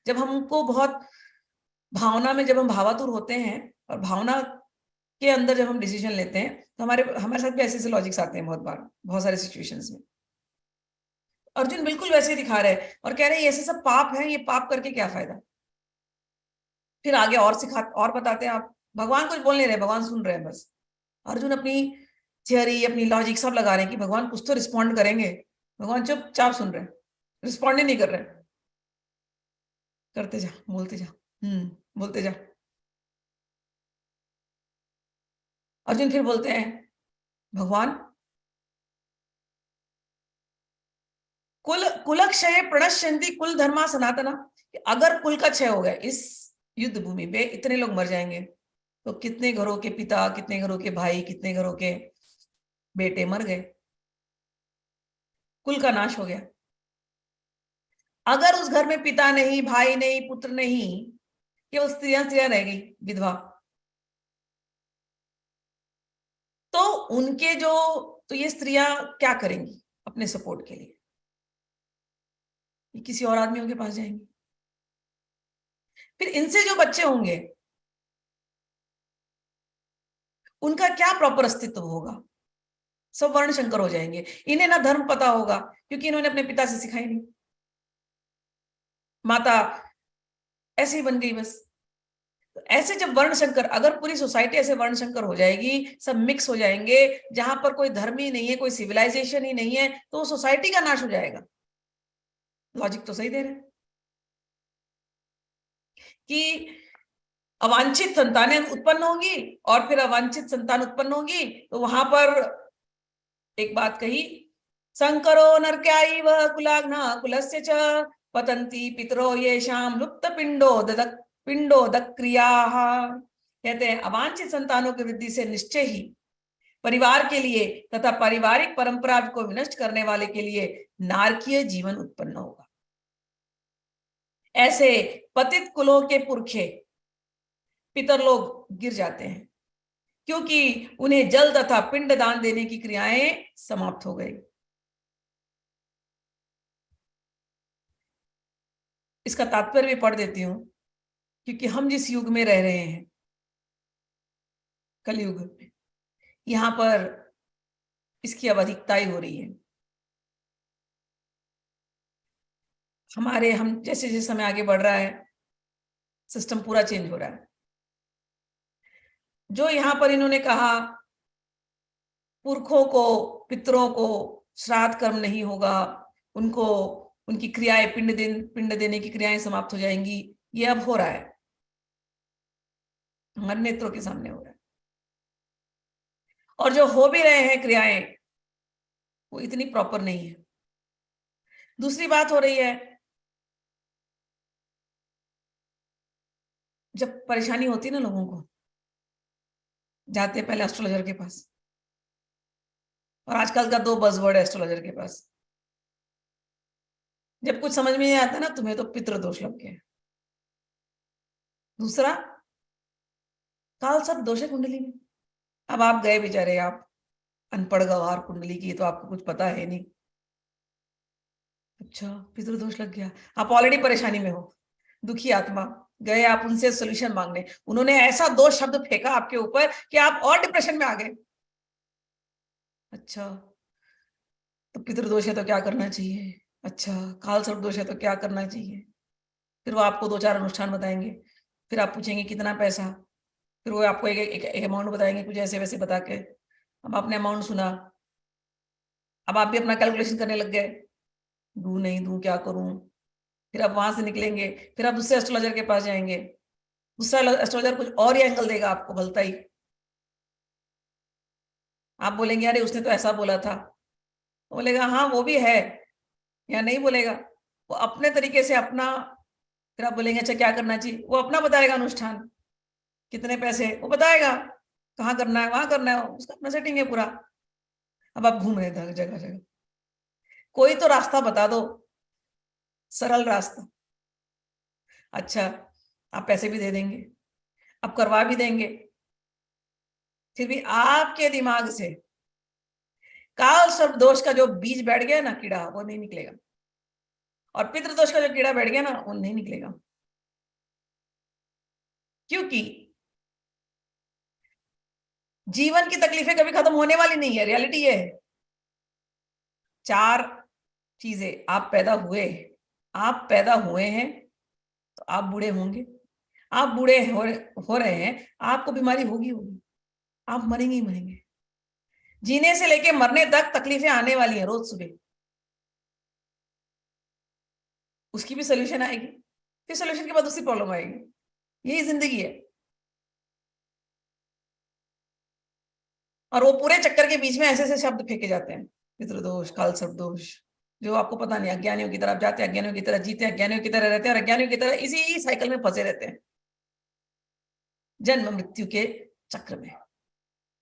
जब हमको बहुत भावना में, जब हम भावातुर होते हैं और भावना के अंदर जब हम डिसीजन लेते हैं, तो हमारे साथ भी ऐसे ऐसे लॉजिक्स आते हैं बहुत बार, बहुत सारे सिचुएशंस में। अर्जुन बिल्कुल वैसे ही दिखा रहे हैं और कह रहे हैं ये ऐसे सब पाप है, ये पाप करके क्या फायदा। फिर आगे और बताते हैं, आप भगवान कुछ बोल नहीं रहे, भगवान सुन रहे हैं बस। अर्जुन अपनी थियरी, अपनी लॉजिक सब लगा रहे हैं कि भगवान कुछ तो रिस्पॉन्ड करेंगे। भगवान चुपचाप सुन रहे हैं, रिस्पॉन्ड ही नहीं कर रहे। करते जा, बोलते जा, बोलते जा। अर्जुन फिर बोलते हैं, भगवान कुलक्षय प्रणश्यन्ति कुल धर्मा सनातना। अगर कुल का क्षय हो गया इस युद्ध भूमि पे, इतने लोग मर जाएंगे, तो कितने घरों के पिता, कितने घरों के भाई, कितने घरों के बेटे मर गए, कुल का नाश हो गया। अगर उस घर में पिता नहीं, भाई नहीं, पुत्र नहीं, केवल स्त्रियां स्त्रियां रह गई, विधवा, तो उनके जो, तो ये स्त्रियां क्या करेंगी अपने सपोर्ट के लिए? ये किसी और आदमियों के पास जाएंगी। फिर इनसे जो बच्चे होंगे उनका क्या प्रॉपर अस्तित्व होगा? सब वर्ण शंकर हो जाएंगे। इन्हें ना धर्म पता होगा, क्योंकि इन्होंने अपने पिता से सिखाई नहीं। माता ऐसे ही बन गई बस। तो ऐसे जब वर्ण शंकर, अगर पूरी सोसाइटी ऐसे वर्ण शंकर हो जाएगी, सब मिक्स हो जाएंगे, जहां पर कोई धर्म ही नहीं है, कोई सिविलाइजेशन ही नहीं है, तो सोसाइटी का नाश हो जाएगा। लॉजिक तो सही दे रहे हैं कि अवांछित संतानें उत्पन्न होंगी, और फिर अवांछित संतान उत्पन्न होगी, तो वहां पर एक बात कही, संकरो नरक्याइव कुलाग्ना कुलस्य च पतंती पितरो येषाम लुप्त पिंडो दक्रियाः। कहते हैं अवांछित संतानों की वृद्धि से निश्चय ही परिवार के लिए तथा पारिवारिक परंपरा को विनष्ट करने वाले के लिए नारकीय जीवन उत्पन्न होगा। ऐसे पतित कुलों के पुरखे पितर लोग गिर जाते हैं, क्योंकि उन्हें जल तथा पिंड दान देने की क्रियाएं समाप्त हो गई। इसका तात्पर्य भी पढ़ देती हूं, क्योंकि हम जिस युग में रह रहे हैं, कलयुग में, यहां पर इसकी अब अधिकता ही हो रही है। हम जैसे जैसे समय आगे बढ़ रहा है, सिस्टम पूरा चेंज हो रहा है। जो यहां पर इन्होंने कहा पुरखों को, पितरों को श्राद्ध कर्म नहीं होगा, उनको उनकी क्रियाएं, पिंड देने की क्रियाएं समाप्त हो जाएंगी, ये अब हो रहा है, हमारे नेत्रों के सामने हो रहा है। और जो हो भी रहे हैं क्रियाएं, वो इतनी प्रॉपर नहीं है। दूसरी बात हो रही है, जब परेशानी होती है ना लोगों को, जाते हैं पहले एस्ट्रोलॉजर के पास, और आजकल का 2 बज़वर्ड है एस्ट्रोलॉजर के पास। जब कुछ समझ में नहीं आता ना, तुम्हें तो पितृदोष लग गया। दूसरा, काल सब दोष है कुंडली में। अब आप गए बेचारे, आप अनपढ़ गवार, कुंडली की तो आपको कुछ पता है नहीं। अच्छा, पितृदोष लग गया, आप ऑलरेडी परेशानी में हो, दुखी आत्मा, गए आप उनसे सोल्यूशन मांगने, उन्होंने ऐसा 2 शब्द फेंका आपके ऊपर कि आप और डिप्रेशन में आ गए। अच्छा, तो पितृदोष है तो क्या करना चाहिए? अच्छा, काल सर्प दोष है तो क्या करना चाहिए? फिर वो आपको 2-4 अनुष्ठान बताएंगे, फिर आप पूछेंगे कितना पैसा, फिर वो आपको एक अमाउंट बताएंगे कुछ ऐसे वैसे बता के। अब आपने अमाउंट सुना, अब आप भी अपना कैलकुलेशन करने लग गए, दूं नहीं दूं, क्या करूं? फिर आप वहां से निकलेंगे, फिर आप दूसरे एस्ट्रोलॉजर के पास जाएंगे, दूसरा एस्ट्रोलॉजर कुछ और ही एंगल देगा आपको, भलता ही। आप बोलेंगे अरे उसने तो ऐसा बोला था, वो बोलेगा हाँ वो भी है, या नहीं बोलेगा, वो अपने तरीके से अपना। फिर आप बोलेंगे अच्छा क्या करना चाहिए, वो अपना बताएगा अनुष्ठान, कितने पैसे वो बताएगा, कहाँ करना है, वहां करना है, उसका अपना सेटिंग है पूरा। अब आप घूम रहे थे जगह जगह, कोई तो रास्ता बता दो, सरल रास्ता। अच्छा, आप पैसे भी दे देंगे, आप करवा भी देंगे, फिर भी आपके दिमाग से काल सर्प दोष का जो बीज बैठ गया ना, कीड़ा, वो नहीं निकलेगा, और पितृदोष का जो कीड़ा बैठ गया ना, वो नहीं निकलेगा। क्योंकि जीवन की तकलीफें कभी खत्म होने वाली नहीं है। रियलिटी ये है, 4 चीजें। आप पैदा हुए हैं तो आप बूढ़े होंगे, आप बूढ़े हो रहे हैं, आपको बीमारी होगी होगी, आप मरेंगे ही मरेंगे। जीने से लेके मरने तक तकलीफें आने वाली हैं रोज सुबह। उसकी भी सोल्यूशन आएगी, फिर सोल्यूशन के बाद दूसरी प्रॉब्लम आएगी। यही जिंदगी है। और वो पूरे चक्कर के बीच में ऐसे ऐसे शब्द फेंके जाते हैं, पितृदोष, काल सर्प दोष, जो आपको पता नहीं। अज्ञानियों की तरफ जाते हैं, अज्ञानियों की तरह जीते हैं, अज्ञानियों की तरह रहते हैं, और अज्ञानियों की तरह इसी साइकिल में फंसे रहते हैं, जन्म मृत्यु के चक्र में।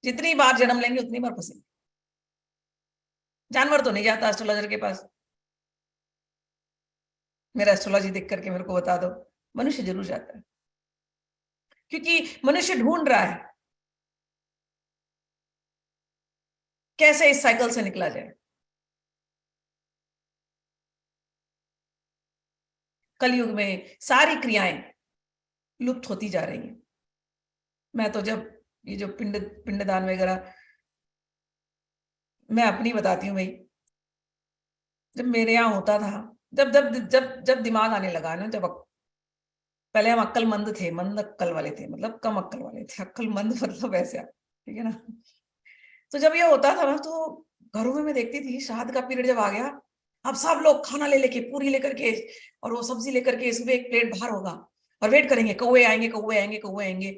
जितनी बार जन्म लेंगे उतनी बार फंसेंगे। जानवर तो नहीं जाता एस्ट्रोलॉजर के पास, मेरा एस्ट्रोलॉजी देख करके मेरे को बता दो। मनुष्य जरूर जाता है, क्योंकि मनुष्य ढूंढ रहा है कैसे इस साइकिल से निकला जाए। कलयुग में सारी क्रियाएं लुप्त होती जा रही हैं। मैं तो जब ये जो पिंडदान वगैरह, मैं अपनी बताती हूँ भाई। जब मेरे यहाँ होता था, जब जब जब जब दिमाग आने लगा ना, पहले हम अक्लमंद थे, मंद अक्कल वाले थे, मतलब कम अक्कल वाले थे। अक्लमंद मतलब ऐसे, ठीक है ना। तो जब ये होता था ना, तो घरों में मैं देखती थी, श्राद्ध का पीरियड जब आ गया, अब सब लोग खाना ले लेके, पूरी लेकर के और वो सब्जी लेकर के, सुबह एक प्लेट बाहर होगा और वेट करेंगे, कौवे आएंगे, कौवे आएंगे, कौवे आएंगे।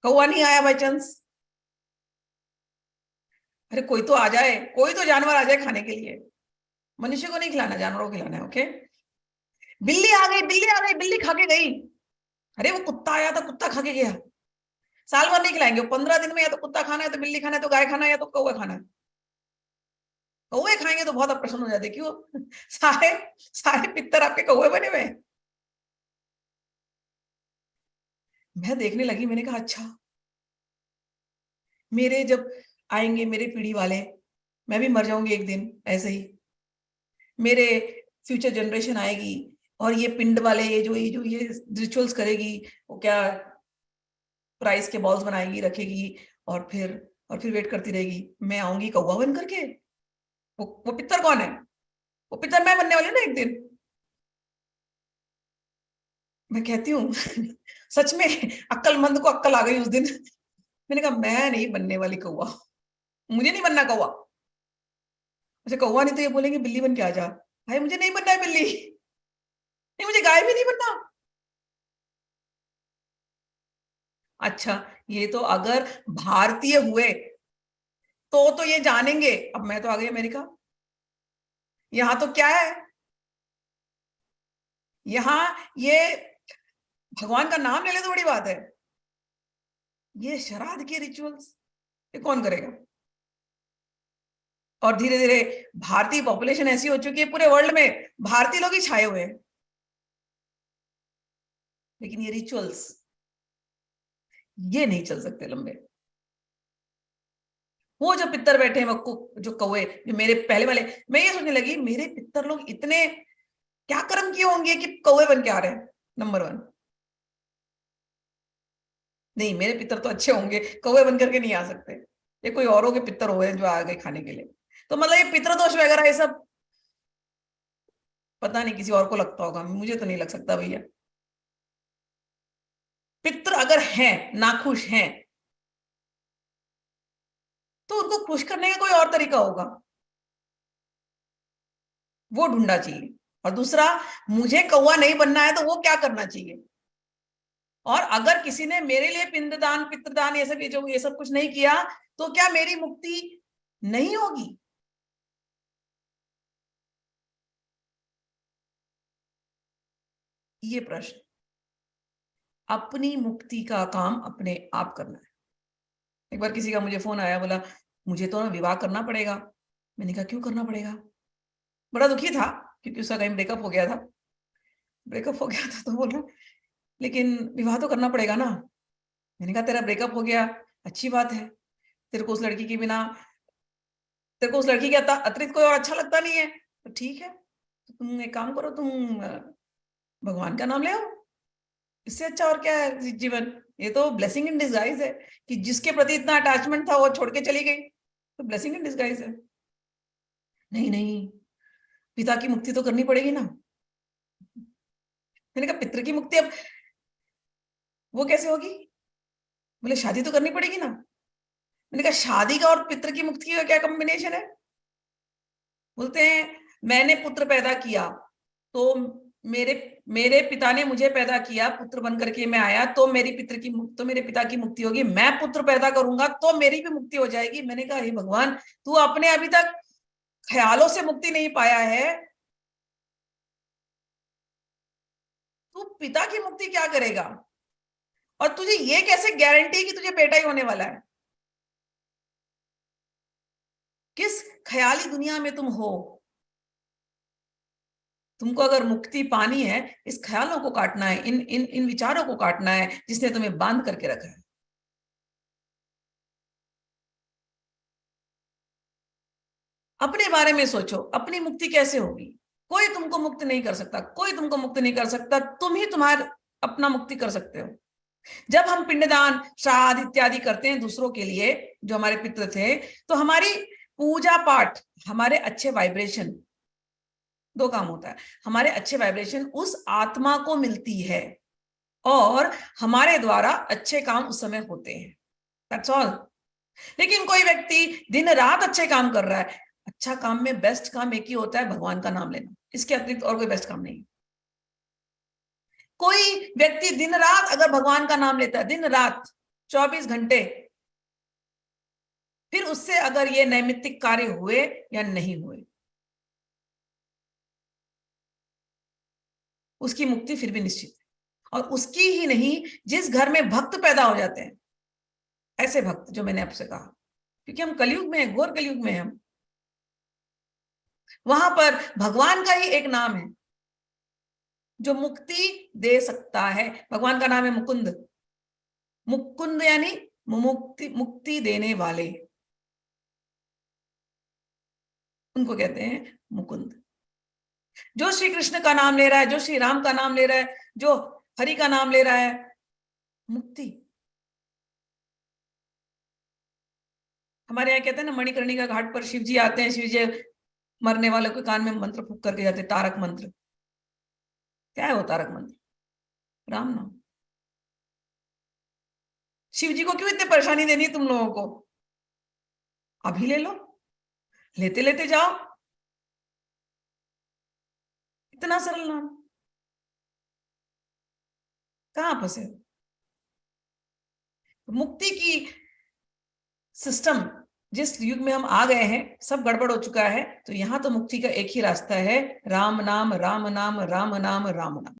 कौवा नहीं आया बाई चांस। अरे कोई तो आ जाए, कोई तो जानवर आ जाए खाने के लिए। मनुष्य को नहीं खिलाना, जानवरों को खिलाना है। ओके। बिल्ली आ गई, बिल्ली आ गई, बिल्ली खा के गई। अरे वो कुत्ता आया था, कुत्ता खा के गया। साल भर नहीं खिलाएंगे, 15 दिन में या तो कुत्ता खाना है, तो बिल्ली खाना है, तो गाय खाना है, या तो कौवा खाना है। कौवे खाएंगे तो बहुत प्रसन्न हो जाते। क्यों? सारे सारे पितर आपके कौवे बने हुए हैं। मैं देखने लगी, मैंने कहा अच्छा, मेरे जब आएंगे मेरे पीढ़ी वाले, मैं भी मर जाऊंगी एक दिन ऐसे ही, मेरे फ्यूचर जनरेशन आएगी और ये पिंड वाले, ये रिचुअल्स करेगी, वो क्या प्राइस के बॉल्स बनाएगी, रखेगी, और फिर वेट करती रहेगी, मैं आऊंगी कौवा बन करके। वो पितर कौन है? वो पितर मैं बनने वाली हूँ ना एक दिन। मैं कहती हूँ सच में अक्लमंद को अक्ल आ गई उस दिन। मैंने कहा मैं नहीं बनने वाली कौवा, मुझे नहीं बनना कौवा। अच्छा कौवा नहीं तो ये बोलेंगे बिल्ली बन के आ जा। भाई मुझे नहीं बनना है बिल्ली, नहीं मुझे गाय भी नहीं बनना। अच्छा, ये तो अगर भारतीय हुए तो ये जानेंगे। अब मैं तो आ गई अमेरिका, यहाँ तो क्या है, यहाँ ये भगवान का नाम ले ले तो बड़ी बात है। ये श्राद्ध के रिचुअल्स ये कौन करेगा? और धीरे धीरे भारतीय पॉपुलेशन ऐसी हो चुकी है, पूरे वर्ल्ड में भारतीय लोग ही छाए हुए हैं, लेकिन ये रिचुअल्स ये नहीं चल सकते लंबे। वो जो पितर बैठे हैं, वो जो कौवे, जो मेरे पहले वाले, मैं ये सोचने लगी मेरे पितर लोग इतने क्या कर्म किए होंगे कि कौवे बन के आ रहे हैं। नंबर 1, नहीं मेरे पितर तो अच्छे होंगे, कौवे बन करके नहीं आ सकते। ये कोई औरों के पितर हुए हैं जो आ गए खाने के लिए। तो मतलब ये पितृदोष वगैरह ये सब पता नहीं किसी और को लगता होगा, मुझे तो नहीं लग सकता भैया। पितर अगर हैं, नाखुश हैं, तो उनको खुश करने का कोई और तरीका होगा, वो ढूंढना चाहिए। और दूसरा, मुझे कौवा नहीं बनना है तो वो क्या करना चाहिए। और अगर किसी ने मेरे लिए पिंडदान, पितृदान, ये सब कुछ नहीं किया, तो क्या मेरी मुक्ति नहीं होगी? ये प्रश्न, अपनी मुक्ति का काम अपने आप करना है। एक बार किसी का मुझे फोन आया, बोला मुझे तो ना विवाह करना पड़ेगा। मैंने कहा क्यों करना पड़ेगा? बड़ा दुखी था, क्योंकि उसका कहीं ब्रेकअप हो गया था। ब्रेकअप हो गया था तो बोल रहा लेकिन विवाह तो करना पड़ेगा ना। मैंने कहा तेरा ब्रेकअप हो गया, अच्छी बात है, तेरे को उस लड़की के बिना, तेरे को उस लड़की के अतिरिक्त कोई और अच्छा लगता नहीं है, तो ठीक है, तो तुम एक काम करो, तुम भगवान का नाम ले आओ, इससे अच्छा और क्या है जीवन। ये तो ब्लेसिंग इन डिस्गाइज है कि जिसके प्रति इतना अटैचमेंट था वो छोड़ के चली गई, तो ब्लेसिंग इन डिस्गाइज है। नहीं नहीं, पिता की मुक्ति तो करनी पड़ेगी ना। मैंने कहा पितृ की मुक्ति अब वो कैसे होगी? बोले शादी तो करनी पड़ेगी ना। मैंने कहा शादी का और पितृ की मुक्ति का क्या कॉम्बिनेशन है? बोलते हैं मैंने पुत्र पैदा किया, तो मेरे मेरे पिता ने मुझे पैदा किया, पुत्र बन करके मैं आया, तो मेरे पिता की मुक्ति होगी। मैं पुत्र पैदा करूंगा तो मेरी भी मुक्ति हो जाएगी। मैंने कहा हे भगवान, तू अपने अभी तक ख्यालों से मुक्ति नहीं पाया है, तू पिता की मुक्ति क्या करेगा? और तुझे ये कैसे गारंटी कि तुझे बेटा ही होने वाला है? किस ख्याली दुनिया में तुम हो? तुमको अगर मुक्ति पानी है, इस ख्यालों को काटना है, इन विचारों को काटना है जिसने तुम्हें बांध करके रखा है। अपने बारे में सोचो, अपनी मुक्ति कैसे होगी? कोई तुमको मुक्त नहीं कर सकता, कोई तुमको मुक्त नहीं कर सकता, तुम ही तुम्हारा अपना मुक्ति कर सकते हो। जब हम पिंडदान, श्राद्ध इत्यादि करते हैं दूसरों के लिए, जो हमारे पितृ थे, तो हमारी पूजा पाठ, हमारे अच्छे वाइब्रेशन, दो काम होता है, हमारे अच्छे वाइब्रेशन उस आत्मा को मिलती है और हमारे द्वारा अच्छे काम उस समय होते हैं। That's all. लेकिन कोई व्यक्ति दिन रात अच्छे काम कर रहा है, अच्छा काम में बेस्ट काम एक ही होता है, भगवान का नाम लेना, इसके अतिरिक्त और कोई बेस्ट काम नहीं। कोई व्यक्ति दिन रात अगर भगवान का नाम लेता है, दिन रात 24 घंटे, फिर उससे अगर ये नैमित्तिक कार्य हुए या नहीं हुए, उसकी मुक्ति फिर भी निश्चित है। और उसकी ही नहीं, जिस घर में भक्त पैदा हो जाते हैं, ऐसे भक्त जो मैंने आपसे कहा, क्योंकि हम कलयुग में हैं, घोर कलयुग में हम, वहां पर भगवान का ही एक नाम है जो मुक्ति दे सकता है। भगवान का नाम है मुकुंद। मुकुंद यानी मुक्ति देने वाले, उनको कहते हैं मुकुंद। जो श्री कृष्ण का नाम ले रहा है, जो श्री राम का नाम ले रहा है, जो हरि का नाम ले रहा है, मुक्ति। हमारे यहाँ कहते हैं ना, मणिकर्णिका घाट पर शिव जी आते हैं, शिव जी मरने वालों के कान में मंत्र फूंक करके जाते, तारक मंत्र। क्या है वो तारक मंत्र? राम नाम। शिव जी को क्यों इतनी परेशानी देनी है तुम लोगों को? अभी ले लो, लेते लेते जाओ, इतना सरल नाम, कहां फंसे? मुक्ति की सिस्टम जिस युग में हम आ गए हैं, सब गड़बड़ हो चुका है। तो यहां तो मुक्ति का एक ही रास्ता है, राम नाम राम नाम राम नाम राम नाम।